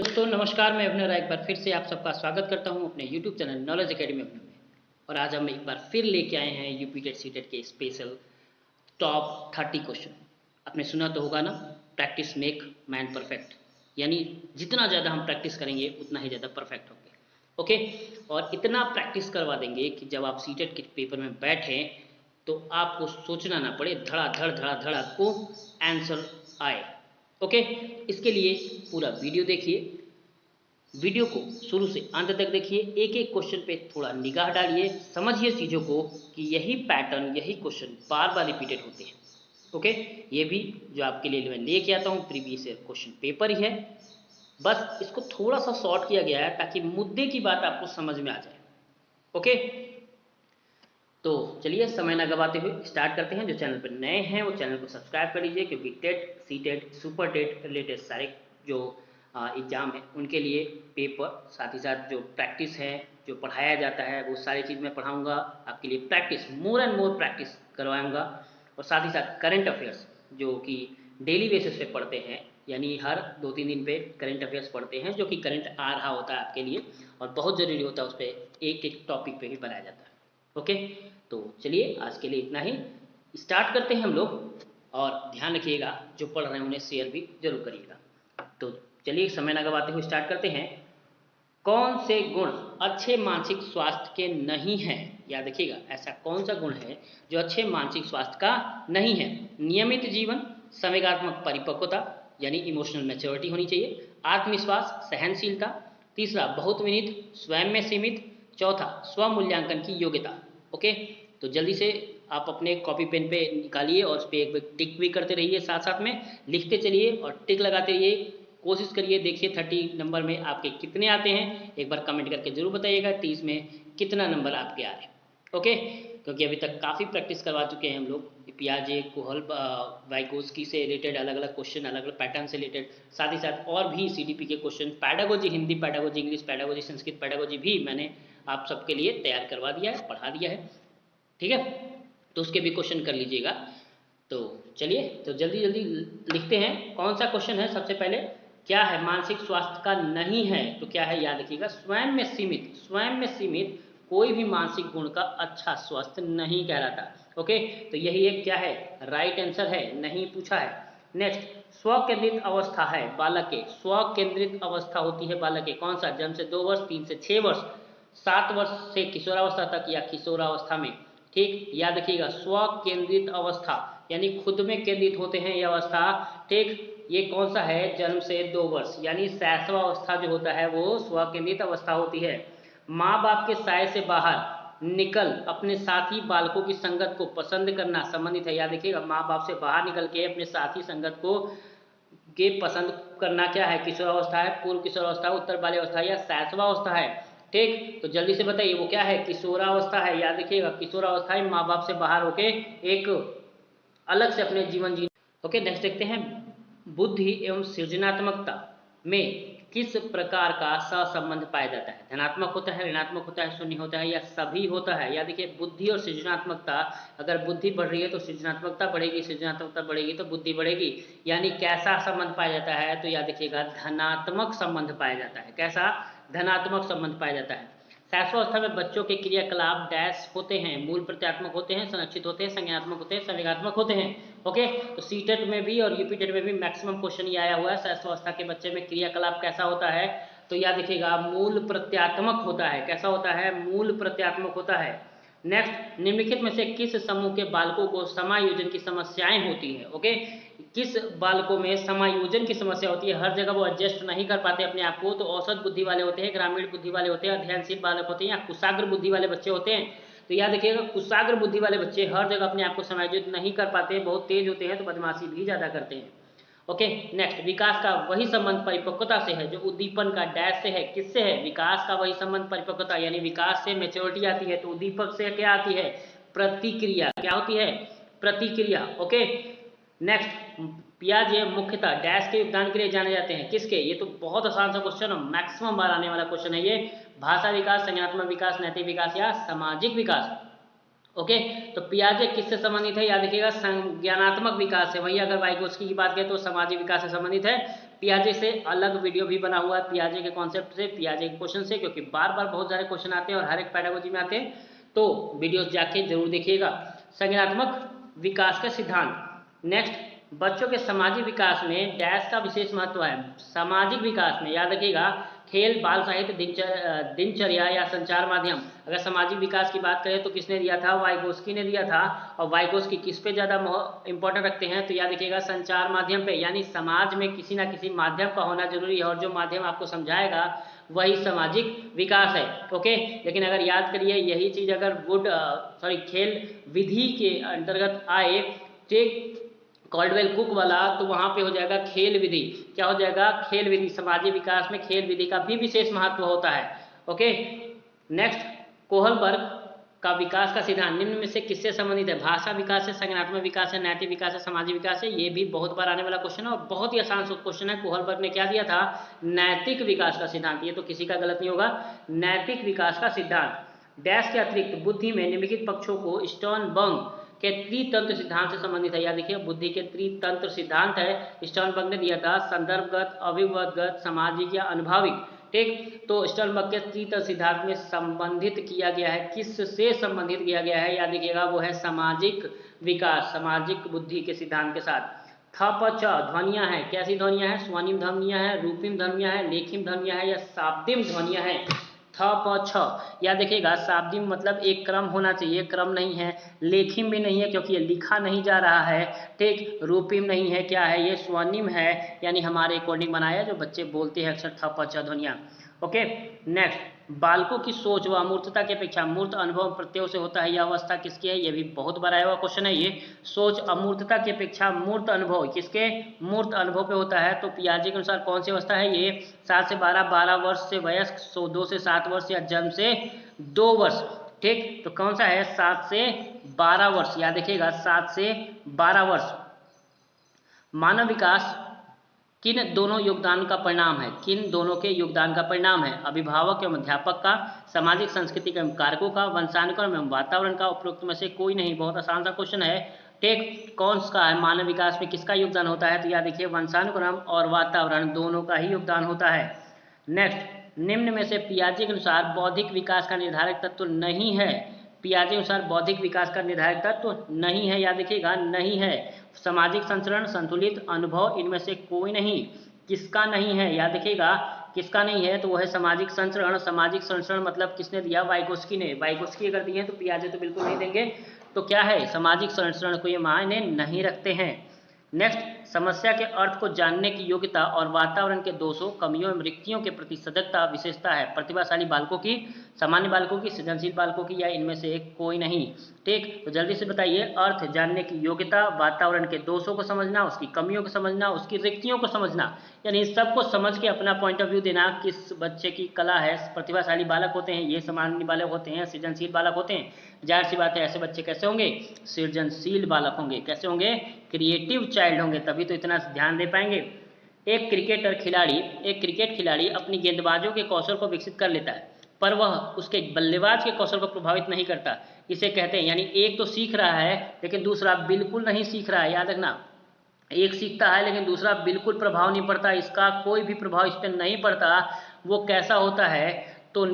दोस्तों नमस्कार, मैं अभिनव राय एक बार फिर से आप सबका स्वागत करता हूं अपने YouTube चैनल नॉलेज एकेडमी अभिनव में। और आज हम एक बार फिर लेके आए हैं यूपी टेट सी टेट के स्पेशल टॉप 30 क्वेश्चन। आपने सुना तो होगा ना, प्रैक्टिस मेक मैन परफेक्ट, यानी जितना ज़्यादा हम प्रैक्टिस करेंगे उतना ही ज़्यादा परफेक्ट होंगे। ओके, और इतना प्रैक्टिस करवा देंगे कि जब आप सी टेट के पेपर में बैठें तो आपको सोचना ना पड़े, धड़ा धड़ आपको आंसर आए। ओके, इसके लिए पूरा वीडियो देखिए, वीडियो को शुरू से अंत तक देखिए, एक एक क्वेश्चन पे थोड़ा निगाह डालिए, समझिए चीज़ों को कि यही पैटर्न, यही क्वेश्चन बार बार रिपीटेड होते हैं। ओके, ये भी जो आपके लिए मैं लेके आता हूँ प्रीवियस ईयर क्वेश्चन पेपर ही है, बस इसको थोड़ा सा शॉर्ट किया गया है ताकि मुद्दे की बात आपको समझ में आ जाए। ओके, तो चलिए समय ना गवाते हुए स्टार्ट करते हैं। जो चैनल पर नए हैं वो चैनल को सब्सक्राइब कर लीजिए, क्योंकि TET, C TET, super TET related सारे जो एग्ज़ाम है उनके लिए पेपर, साथ ही साथ जो प्रैक्टिस है, जो पढ़ाया जाता है वो सारी चीज़ मैं पढ़ाऊँगा आपके लिए। Practice, more and more practice करवाऊँगा। और साथ ही साथ करंट अफेयर्स जो कि डेली बेसिस पे पढ़ते हैं, यानी हर 2-3 दिन पे करंट अफेयर्स पढ़ते हैं, जो कि करंट आ रहा होता है आपके लिए और बहुत ज़रूरी होता है, उस पर एक एक टॉपिक पे ही बनाया जाता है। ओके, तो चलिए आज के लिए इतना ही, स्टार्ट करते हैं हम लोग। और ध्यान रखिएगा, जो पढ़ रहे हैं उन्हें शेयर भी जरूर करिएगा। तो चलिए समय न गवाते हुए स्टार्ट करते हैं। कौन से गुण अच्छे मानसिक स्वास्थ्य के नहीं हैं? याद रखिएगा, ऐसा कौन सा गुण है जो अच्छे मानसिक स्वास्थ्य का नहीं है? नियमित जीवन, संवेगात्मक परिपक्वता यानी इमोशनल मैच्योरिटी होनी चाहिए, आत्मविश्वास, सहनशीलता, तीसरा बहुत विनीत, स्वयं में सीमित, चौथा स्वमूल्यांकन की योग्यता। ओके, तो जल्दी से आप अपने कॉपी पेन पे निकालिए और उस पर एक टिक भी करते रहिए, साथ साथ में लिखते चलिए और टिक लगाते रहिए। कोशिश करिए, देखिए 30 नंबर में आपके कितने आते हैं, एक बार कमेंट करके जरूर बताइएगा 30 में कितना नंबर आपके आ रहे हैं। ओके, क्योंकि अभी तक काफ़ी प्रैक्टिस करवा चुके हैं हम लोग पियाजे, कोहल, वाइगोस्की से रिलेटेड अलग अलग क्वेश्चन, अलग अलग पैटर्न से रिलेटेड, साथ ही साथ और भी सीडीपी के question, pedagogy, Hindi pedagogy, English pedagogy, Sanskrit pedagogy भी मैंने आप सबके लिए तैयार करवा दिया है, पढ़ा दिया है। ठीक है, तो उसके भी क्वेश्चन कर लीजिएगा। तो चलिए, तो जल्दी जल्दी लिखते हैं कौन सा क्वेश्चन है। सबसे पहले क्या है, मानसिक स्वास्थ्य का नहीं है तो क्या है, याद रखिएगा स्वयं में सीमित। स्वयं में सीमित कोई भी मानसिक गुण का अच्छा स्वास्थ्य नहीं कहलाता। ओके, तो यही एक क्या है, राइट आंसर है, नहीं पूछा है। नेक्स्ट, स्वकेंद्रित अवस्था है बालक के, स्वकेंद्रित अवस्था होती है बालक के, कौन सा, जन्म से 2 वर्ष, 3 से 6 वर्ष, 7 वर्ष से किशोरावस्था तक या किशोरावस्था में। ठीक, याद रखिएगा स्व केंद्रित अवस्था यानी खुद में केंद्रित होते हैं ये अवस्था। ठीक, ये कौन सा है, जन्म से 2 वर्ष यानी शैशव अवस्था जो होता है वो स्व केंद्रित अवस्था होती है। माँ बाप के साय से बाहर निकल अपने साथी बालकों की संगत को पसंद करना संबंधित है। याद रखिएगा, माँ बाप से बाहर निकल के अपने साथी संगत को के पसंद करना क्या है, किशोरावस्था है, पूर्व किशोरावस्था, उत्तर बाल्यावस्था या शैशवावस्था है। ठीक, तो जल्दी से बताइए वो क्या है, किशोरावस्था है। याद रखिएगा, किशोरावस्था में माँ बाप से बाहर होके एक अलग से अपने जीवन जी। ओके, नेक्स्ट देखते हैं, बुद्धि एवं सृजनात्मकता में किस प्रकार का सहसंबंध पाया जाता है? धनात्मक होता है, ऋणात्मक होता है, शून्य होता है या सभी होता है? याद देखिए, बुद्धि और सृजनात्मकता, अगर बुद्धि बढ़ रही है तो सृजनात्मकता बढ़ेगी, सृजनात्मकता बढ़ेगी तो बुद्धि बढ़ेगी, यानी कैसा संबंध पाया जाता है? तो याद रखिएगा धनात्मक संबंध पाया जाता है। कैसा, धनात्मक संबंध पाया जाता है। शैशवावस्था में बच्चों के क्रियाकलाप डैश होते हैं, मूल प्रत्यात्मक होते हैं, संरक्षित होते हैं, संज्ञानात्मक होते हैं, संवेगात्मक होते हैं। ओके, तो सीटेट में भी और यूपी टेट में भी मैक्सिमम क्वेश्चन ये आया हुआ है, शैशवावस्था के बच्चे में क्रियाकलाप कैसा होता है? तो याद रखिएगा मूल प्रत्यात्मक होता है। कैसा होता है, मूल प्रत्यात्मक होता है। नेक्स्ट, निम्नलिखित में से किस समूह के बालकों को समायोजन की समस्याएं होती है? ओके, किस बालकों में समायोजन की समस्या होती है? हर जगह वो एडजस्ट नहीं कर पाते अपने आप को, तो औसत बुद्धि वाले होते हैं, ग्रामीण बुद्धि वाले होते हैं, अध्ययनशील बालक होते हैं या कुशाग्र बुद्धि वाले बच्चे होते हैं। तो याद रखिएगा, कुशाग्र बुद्धि वाले बच्चे हर जगह अपने आप को समायोजित नहीं कर पाते, बहुत तेज होते हैं तो बदमाशी भी ज़्यादा करते हैं। ओके, नेक्स्ट, विकास का वही संबंध परिपक्वता से है जो उद्दीपन का डैश से है। किससे है? विकास का वही संबंध परिपक्वता, यानी विकास से मैच्योरिटी आती है, तो उद्दीपक से क्या आती है? प्रतिक्रिया। क्या होती है? प्रतिक्रिया। ओके, नेक्स्ट, पियाजे मुख्यतः डैश के योगदान के लिए जाने जाते हैं। किसके? ये तो बहुत आसान सा क्वेश्चन है, मैक्सिमम बार आने वाला क्वेश्चन है ये। भाषा विकास, संज्ञानात्मक विकास, नैतिक विकास या सामाजिक विकास। ओके, तो पियाजे किससे संबंधित है? याद रखिएगा संज्ञानात्मक विकास है। वही अगर वाइगोस्की की बात करें तो सामाजिक विकास से संबंधित है। पियाजे से अलग वीडियो भी बना हुआ है, पियाजे के कॉन्सेप्ट से, पियाजे के क्वेश्चन से, क्योंकि बार बार बहुत सारे क्वेश्चन आते हैं और हर एक पेडागोजी में आते हैं, तो वीडियोस जाके जरूर देखिएगा। संज्ञानात्मक विकास के सिद्धांत। नेक्स्ट, बच्चों के सामाजिक विकास में डैश का विशेष महत्व है। सामाजिक विकास में याद रखिएगा, खेल, बाल साहित्य, दिनचर्या या संचार माध्यम। अगर सामाजिक विकास की बात करें तो किसने दिया था? वाइगोस्की ने दिया था। और वाइगोस्की किस पे ज़्यादा इंपॉर्टेंट रखते हैं? तो याद रखिएगा संचार माध्यम पे, यानी समाज में किसी ना किसी माध्यम का होना जरूरी है और जो माध्यम आपको समझाएगा वही सामाजिक विकास है। ओके, लेकिन अगर याद करिए यही चीज़ अगर खेल विधि के अंतर्गत आए, ठीक, कॉल्डवेल कुक वाला, तो वहां पे हो जाएगा खेल विधि। क्या हो जाएगा? खेल विधि। सामाजिक विकास में खेल विधि का भी विशेष महत्व होता है। ओके, नेक्स्ट, कोहलबर्ग का विकास का सिद्धांत निम्न में से किससे संबंधित है? भाषा विकास है, संज्ञानात्मक विकास है, नैतिक विकास है, सामाजिक विकास है। ये भी बहुत बार आने वाला क्वेश्चन है और बहुत ही आसान क्वेश्चन है। कोहलबर्ग ने क्या दिया था? नैतिक विकास का सिद्धांत। ये तो किसी का गलत नहीं होगा। नैतिक विकास का सिद्धांत डैश के अतिरिक्त बुद्धि में निम्नलिखित पक्षों को स्टर्नबर्ग के त्रितंत्र सिद्धांत से संबंधित है। याद देखिए, बुद्धि के त्रितंत्र सिद्धांत है, स्टर्नबर्ग ने दिया था। संदर्भगत, अभिवदगत, सामाजिक या अनुभाविक। ठीक, तो स्टर्नबर्ग के त्रितंत्र सिद्धांत में संबंधित किया गया है। किससे संबंधित किया गया है? याद देखिएगा, वो है सामाजिक विकास, सामाजिक बुद्धि के सिद्धांत के साथ। थ प च ध्वनियां हैं। कैसी ध्वनियां हैं? स्वर्णिम ध्वनियां हैं, रूपिम ध्वनियां हैं, लेखिम ध्वनियां हैं या शाब्दिम ध्वनियां हैं। थ प छ, याद देखिएगा, शाब्दिम मतलब एक क्रम होना चाहिए, क्रम नहीं है। लेखिम भी नहीं है क्योंकि ये लिखा नहीं जा रहा है। ठीक, रूपिम नहीं है, क्या है ये? स्वर्णिम है, यानी हमारे अकॉर्डिंग बनाया जो बच्चे बोलते हैं अक्सर थ प छ ध्वनियां। ओके, नेक्स्ट, बालकों की सोच व अमूर्तता की अपेक्षा मूर्त अनुभव प्रत्ययों से होता है। यह अवस्था किसकी है? ये भी बहुत बार आया हुआ क्वेश्चन है ये। सोच अमूर्तता की अपेक्षा मूर्त अनुभव किसके? मूर्त अनुभव पे होता है। तो पियाजे के अनुसार कौन सी अवस्था है ये? 7 से 12, 12 वर्ष से वयस्क, 2 से 7 वर्ष या जन्म से 2 वर्ष। ठीक, तो कौन सा है? 7 से 12 वर्ष। याद देखिएगा, 7 से 12 वर्ष। मानव विकास किन दोनों योगदान का परिणाम है? किन दोनों के योगदान का परिणाम है? अभिभावक एवं अध्यापक का, सामाजिक सांस्कृतिक एवं कारकों का, वंशानुक्रम एवं वातावरण का। उपरोक्त में से कोई नहीं। बहुत आसान सा क्वेश्चन है। ठीक, कौन सा है? मानव विकास में किसका योगदान होता है? तो याद देखिए, वंशानुक्रम और वातावरण दोनों का ही योगदान होता है। नेक्स्ट, निम्न में से पियाजे के अनुसार बौद्धिक विकास का निर्धारक तत्व नहीं है। पियाजे के अनुसार बौद्धिक विकास का निर्धारक तत्व नहीं है। याद देखिएगा, नहीं है। सामाजिक संचरण, संतुलित अनुभव, इनमें से कोई नहीं। किसका नहीं है? याद देखिएगा, किसका नहीं है? तो वो है सामाजिक संचरण। सामाजिक संचरण मतलब किसने दिया? वाइगोस्की ने। वाइगोस्की अगर दिए तो पियाजे तो बिल्कुल नहीं देंगे। तो क्या है? सामाजिक संचरण को ये मायने नहीं रखते हैं। नेक्स्ट, समस्या के अर्थ को जानने की योग्यता और वातावरण के दोषों, कमियों एवं रिक्तियों के प्रति सजगता विशेषता है। प्रतिभाशाली बालकों की, सामान्य बालकों की, सृजनशील बालकों की, या इनमें से एक कोई नहीं। ठीक, तो जल्दी से बताइए, अर्थ जानने की योग्यता, वातावरण के दोषों को समझना, उसकी कमियों को समझना, उसकी रिक्तियों को समझना, यानी सबको समझ के अपना पॉइंट ऑफ व्यू देना। किस बच्चे की कला है? प्रतिभाशाली बालक होते हैं ये, सामान्य बालक होते हैं, सृजनशील बालक होते हैं। जाहिर सी बात है, ऐसे बच्चे कैसे होंगे? सृजनशील बालक होंगे। कैसे होंगे? क्रिएटिव चाइल्ड होंगे, तभी तो इतना ध्यान दे पाएंगे। एक क्रिकेट खिलाड़ी अपनी गेंदबाजों के कौशल को विकसित कर लेता है, पर वह उसके बल्लेबाज के कौशल को प्रभावित नहीं करता। इसे कहते हैं, यानी एक तो सीख रहा है लेकिन दूसरा बिल्कुल नहीं सीख रहा है। याद रखना, एक सीखता है लेकिन दूसरा बिल्कुल प्रभाव नहीं पड़ता, इसका कोई भी प्रभाव इस पर नहीं पड़ता। वो कैसा होता है? तो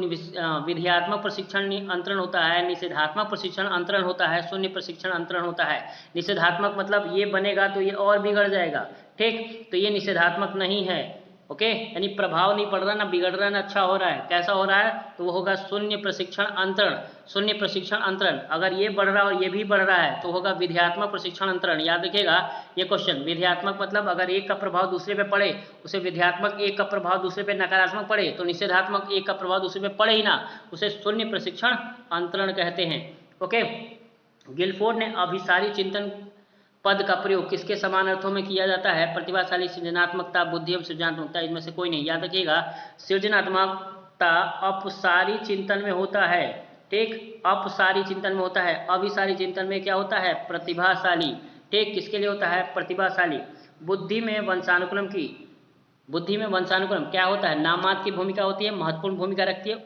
विधेयात्मक प्रशिक्षण अंतरण होता है, निषेधात्मक प्रशिक्षण अंतरण होता है, शून्य प्रशिक्षण अंतरण होता है। निषेधात्मक मतलब ये बनेगा तो ये और बिगड़ जाएगा। ठीक, तो ये निषेधात्मक नहीं है। ओके, यानी प्रभाव नहीं पड़ रहा, ना बिगड़ रहा है, ना अच्छा हो रहा है। कैसा हो रहा है? तो वो होगा शून्य प्रशिक्षण अंतरण। शून्य प्रशिक्षण अंतरण, अगर ये बढ़ रहा है और ये भी बढ़ रहा है तो होगा विधेयात्मक प्रशिक्षण अंतरण। याद रखिएगा ये क्वेश्चन। विधेयात्मक मतलब अगर एक का प्रभाव दूसरे पे पड़े, उसे विधेयात्मक एक का प्रभाव दूसरे पे नकारात्मक पड़े, तो निषेधात्मक एक का प्रभाव दूसरे पे पड़े ही ना, उसे शून्य प्रशिक्षण अंतरण कहते हैं। ओके, गिलफोर्ड ने अभिसारी चिंतन पद का प्रयोग किसके समान अर्थों में किया जाता है? प्रतिभाशाली, सृजनात्मकता, बुद्धि एवं सृजनात्मकता, इसमें से कोई नहीं। याद रखिएगा, सृजनात्मकता अपसारी चिंतन में होता है। ठीक, अपसारी चिंतन में होता है। अभिसारी चिंतन में क्या होता है? प्रतिभाशाली। ठीक, किसके लिए होता है? प्रतिभाशाली। बुद्धि में वंशानुक्रम क्या होता है? नामात्र की भूमिका होती है, महत्वपूर्ण भूमिका रखती है,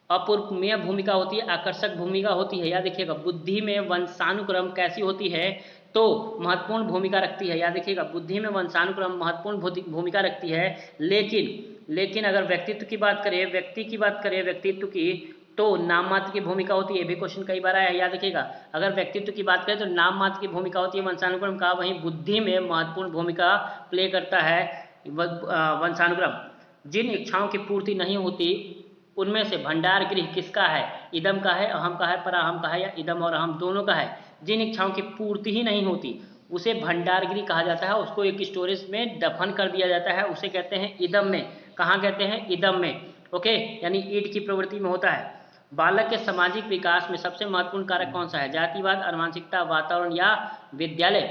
अपूर्वमेय भूमिका होती है, आकर्षक भूमिका होती है। याद रखिएगा, बुद्धि में वंशानुक्रम कैसी होती है? तो महत्वपूर्ण भूमिका रखती है। याद रखिएगा, बुद्धि में वंशानुक्रम महत्वपूर्ण भूमिका रखती है, लेकिन अगर व्यक्तित्व की बात करें, व्यक्तित्व की, तो नाम मात्र की भूमिका होती है। ये भी क्वेश्चन कई बार आया है, याद रखिएगा। अगर व्यक्तित्व की बात करें तो नाम मात्र की भूमिका होती है वंशानुक्रम का, वहीं बुद्धि में महत्वपूर्ण भूमिका प्ले करता है वंशानुक्रम। जिन इच्छाओं की पूर्ति नहीं होती उनमें से भंडार गृह किसका है? इदम का है, अहम का है, पराहम का है, या इदम और अहम दोनों का है। जिन इच्छाओं की पूर्ति ही नहीं होती उसे भंडार गृह कहा जाता है, उसको एक स्टोरेज में दफन कर दिया जाता है, उसे कहते हैं इदम में। कहाँ कहते हैं? इदम में। ओके, यानी ईंट की प्रवृत्ति में होता है। बालक के सामाजिक विकास में सबसे महत्वपूर्ण कारक कौन सा है? जातिवाद, आनुवंशिकता, वातावरण या विद्यालय?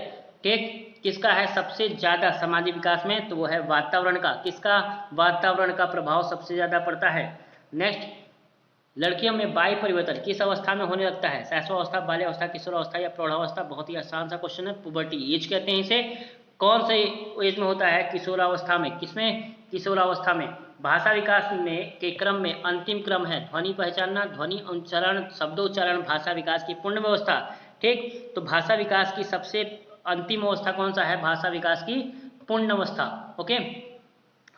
ठीक, किसका है सबसे ज्यादा सामाजिक विकास में? तो वो है वातावरण का। किसका? वातावरण का प्रभाव सबसे ज्यादा पड़ता है। नेक्स्ट, लड़कियों में वायु परिवर्तन किस अवस्था में होने लगता है? शैशवावस्था, बाल्यावस्था, किशोरावस्था या प्रौढ़ावस्था? बहुत ही आसान सा क्वेश्चन है। पुबर्टी एज कहते हैं इसे। कौन से एज में होता है? किशोरावस्था में। किसमें? किशोरावस्था में। भाषा विकास में के क्रम में अंतिम क्रम है ध्वनि पहचानना, ध्वनि उच्चारण, शब्दोच्चारण, भाषा विकास की पूर्ण व्यवस्था। ठीक, तो भाषा विकास की सबसे अंतिम अवस्था कौन सा है? भाषा विकास की पूर्ण अवस्था। ओके,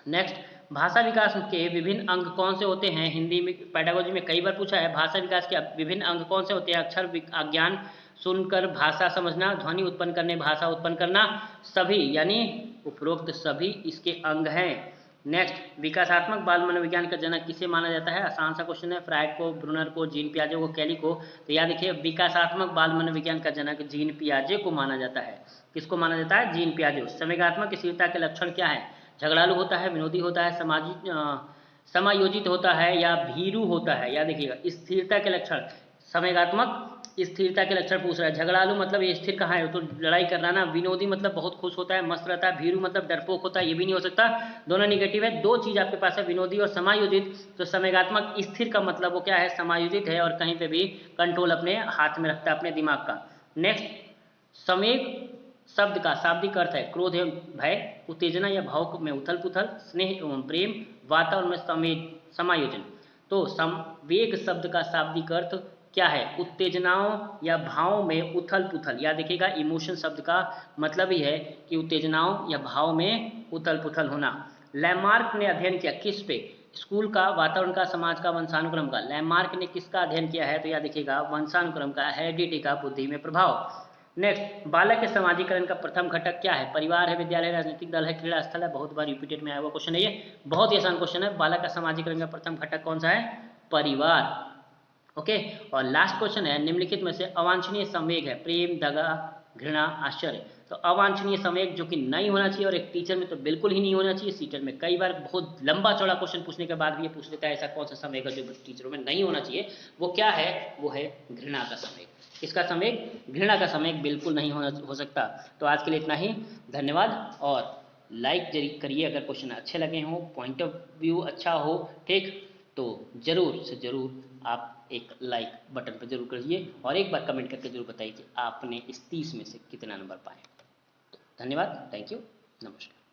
नेक्स्ट, भाषा विकास के विभिन्न अंग कौन से होते हैं? हिंदी में पेडागोजी में कई बार पूछा है। भाषा विकास के विभिन्न अंग कौन से होते हैं? अक्षर ज्ञान, सुनकर भाषा समझना, ध्वनि उत्पन्न करने, भाषा उत्पन्न करना, सभी, यानी उपरोक्त सभी इसके अंग हैं। नेक्स्ट, विकासात्मक बाल मनोविज्ञान का जनक किसे माना जाता है? आसान सा क्वेश्चन है। फ्राइड को, ब्रूनर को, जीन पियाजे को, कैली को? तो याद रखिए, विकासात्मक बाल मनोविज्ञान का जनक जीन पियाजे को माना जाता है। किसको माना जाता है? जीन पियाजे। संवेगात्मक स्थिरता के लक्षण क्या है? झगड़ालू होता है, विनोदी होता है, समायोजित होता है, या भीरू होता है? याद रखिएगा, स्थिरता के लक्षण, संवेगात्मक स्थिरता के लक्षण पूछ रहा है। झगड़ालू मतलब ये स्थिर कहाँ है? तो लड़ाई कर रहा ना। विनोदी मतलब बहुत खुश होता है, मस्त रहता है। भीरू मतलब डरपोक होता है, ये भी नहीं हो सकता, दोनों निगेटिव है। दो चीज आपके पास है, विनोदी और समायोजित। तो संवेगात्मक स्थिर का मतलब वो क्या है? समायोजित है, और कहीं पे भी कंट्रोल अपने हाथ में रखता है, अपने दिमाग का। नेक्स्ट, संवेग शब्द का शाब्दिक अर्थ है क्रोध एवं भय, उत्तेजना या भाव में उथल पुथल, स्नेह एवं प्रेम, वातावरण में समायोजन। तो संवेग शब्द का शाब्दिक अर्थ क्या है? उत्तेजनाओं या भाव में उथल पुथल। याद रखिएगा, इमोशन शब्द का मतलब ही है कि उत्तेजनाओं या भाव में उथल पुथल होना। लैमार्क ने अध्ययन किया किस पे? स्कूल का, वातावरण का, समाज का, वंशानुक्रम का? लैमार्क ने किसका अध्ययन किया है? तो याद रखिएगा, वंशानुक्रम का, हेरिडिटी का, बुद्धि में प्रभाव। नेक्स्ट, बालक के समाजीकरण का प्रथम घटक क्या है? परिवार है, विद्यालय, राजनीतिक दल है, क्रीड़ा स्थल है? बहुत बार रिपीटेड में आया हुआ क्वेश्चन है ये, बहुत ही आसान क्वेश्चन है। बालक का समाजीकरण का प्रथम घटक कौन सा है? परिवार। ओके, और लास्ट क्वेश्चन है, निम्नलिखित में से अवांछनीय संवेग है? प्रेम, दगा, घृणा, आश्चर्य? तो अवांछनीय संवेग जो कि नहीं होना चाहिए, और एक टीचर में तो बिल्कुल ही नहीं होना चाहिए। सीटर में कई बार बहुत लंबा चौड़ा क्वेश्चन पूछने के बाद भी ये पूछ लेता है ऐसा कौन सा संवेग है जो टीचरों में नहीं होना चाहिए। वो क्या है? वो है घृणा का संवेग। किसका संवेग? घृणा का संवेग बिल्कुल नहीं हो सकता। तो आज के लिए इतना ही, धन्यवाद। और लाइक जरूर करिए अगर क्वेश्चन अच्छे लगे हों, पॉइंट ऑफ व्यू अच्छा हो, ठीक, तो जरूर से जरूर आप एक लाइक बटन पर जरूर करिए, और एक बार कमेंट करके जरूर बताइए कि आपने इस 30 में से कितना नंबर पाए। धन्यवाद, थैंक यू, नमस्कार।